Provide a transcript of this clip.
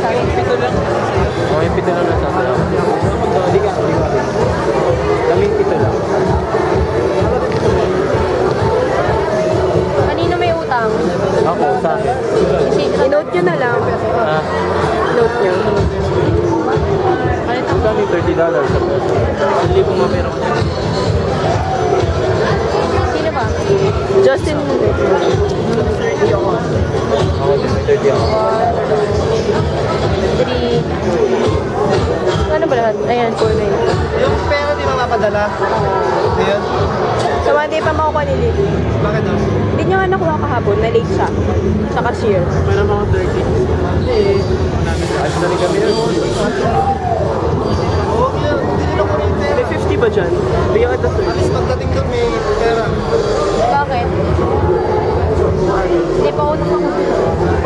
sa akin. Okay, pito lang nasa akin. Hindi ka. Daming pito lang. Kanino may utang? Ako, sa akin. I-note nyo na lang. Ah, Note nyo. kami $30 sa peso. Hindi ko mapera ko. Sino ba? Justin. Ako din, may 30 ako. 3. Ano ba lahat? Ayan, 4-9. Yung pera di ba napadala? Ngayon? So, one day pa makukuha ni Lily. Bakit daw? Hindi nyo nga nakuha kahapon. Na-late siya. Sa cashier. Meron ako 30. Hindi. Ayos na rin kami yun. Oo, hindi nila ko rin pera. May 50 ba dyan? Bigyan kita At least pagdating doon may pera. Bakit? Hindi pa ako nakakuha.